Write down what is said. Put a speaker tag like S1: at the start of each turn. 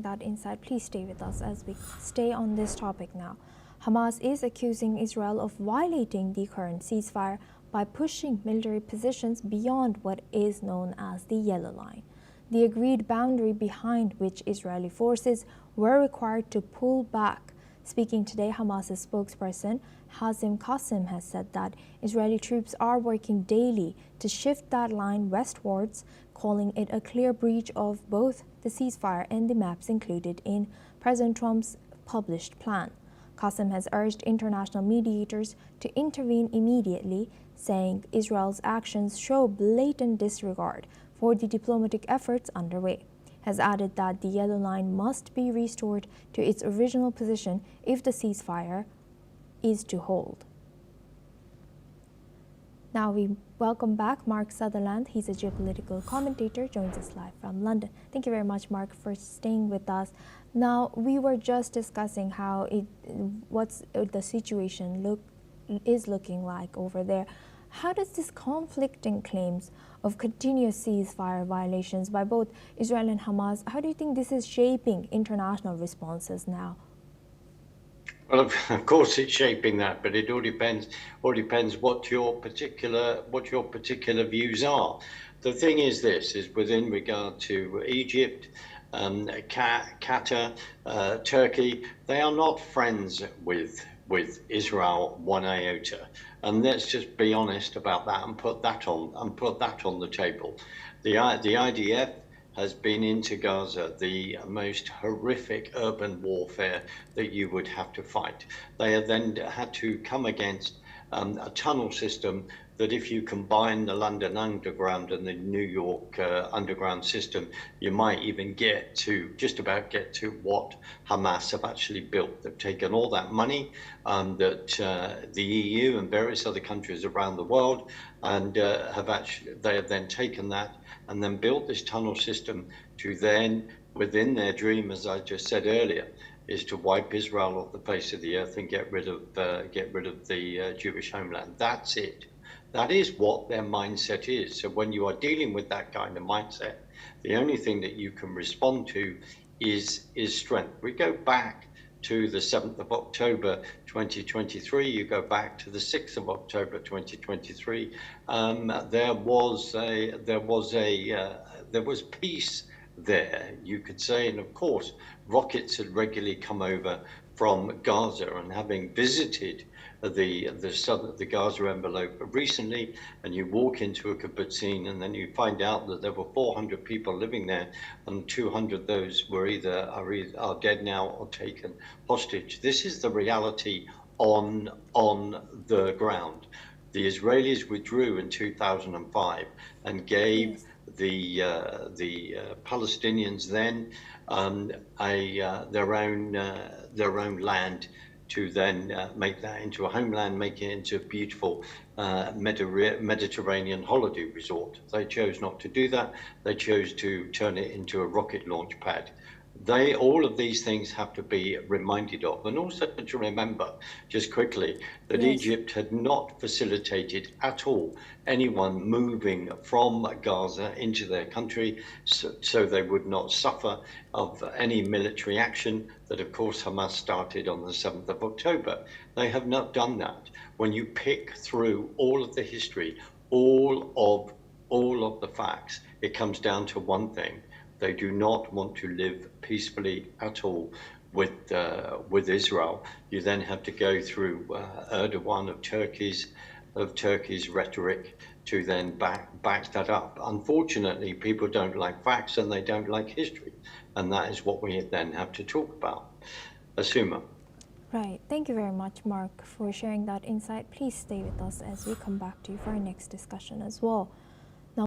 S1: that insight. Please stay with us as we stay on this topic now. Hamas is accusing Israel of violating the current ceasefire by pushing military positions beyond what is known as the yellow line, the agreed boundary behind which Israeli forces were required to pull back. Speaking today, Hamas's spokesperson Hazem Qasim has said that Israeli troops are working daily to shift that line westwards, calling it a clear breach of both the ceasefire and the maps included in President Trump's published plan. Qasim has urged international mediators to intervene immediately, saying Israel's actions show blatant disregard for the diplomatic efforts underway. Has added that the yellow line must be restored to its original position if the ceasefire is to hold. Now we welcome back Mark Sutherland. He's a geopolitical commentator, joins us live from London. Thank you very much, Mark, for staying with us. Now, we were just discussing how what's the situation is looking like over there. How does this conflicting claims of continuous ceasefire violations by both Israel and Hamas, how do you think this is shaping international responses now?
S2: Well, of course, it's shaping that, but it all depends. What your particular views are. The thing is, this is within regard to Egypt, Qatar, Turkey. They are not friends with Israel one iota, and let's just be honest about that and put that on the table. The IDF has been into Gaza, the most horrific urban warfare that you would have to fight. They have then had to come against a tunnel system that, if you combine the London Underground and the New York Underground system, you might even just about get to what Hamas have actually built. They've taken all that money that the EU and various other countries around the world, and they have then taken that and then built this tunnel system to then, within their dream, as I just said earlier, is to wipe Israel off the face of the earth and get rid of the Jewish homeland. That's it. That is what their mindset is. So when you are dealing with that kind of mindset, the only thing that you can respond to is strength. We go back to the 7th of October 2023, you go back to the 6th of October 2023, there was peace there, you could say. And of course, rockets had regularly come over from Gaza, and having visited the Gaza envelope recently, and you walk into a kibbutzim and then you find out that there were 400 people living there, and 200 of those are dead now or taken hostage. This is the reality on the ground. The Israelis withdrew in 2005 and gave the Palestinians then their own land to then make that into a homeland, make it into a beautiful Mediterranean holiday resort. They chose not to do that. They chose to turn it into a rocket launch pad. All of these things have to be reminded of, and also to remember, just quickly, that yes, Egypt had not facilitated at all anyone moving from Gaza into their country, so they would not suffer of any military action that, of course, Hamas started on the 7th of October. They have not done that. When you pick through all of the history, all of the facts, it comes down to one thing. They do not want to live peacefully at all with Israel. You then have to go through Erdogan of Turkey's rhetoric to then back that up. Unfortunately, people don't like facts and they don't like history, and that is what we then have to talk about. Asuma.
S1: Right. Thank you very much, Mark, for sharing that insight. Please stay with us as we come back to you for our next discussion as well.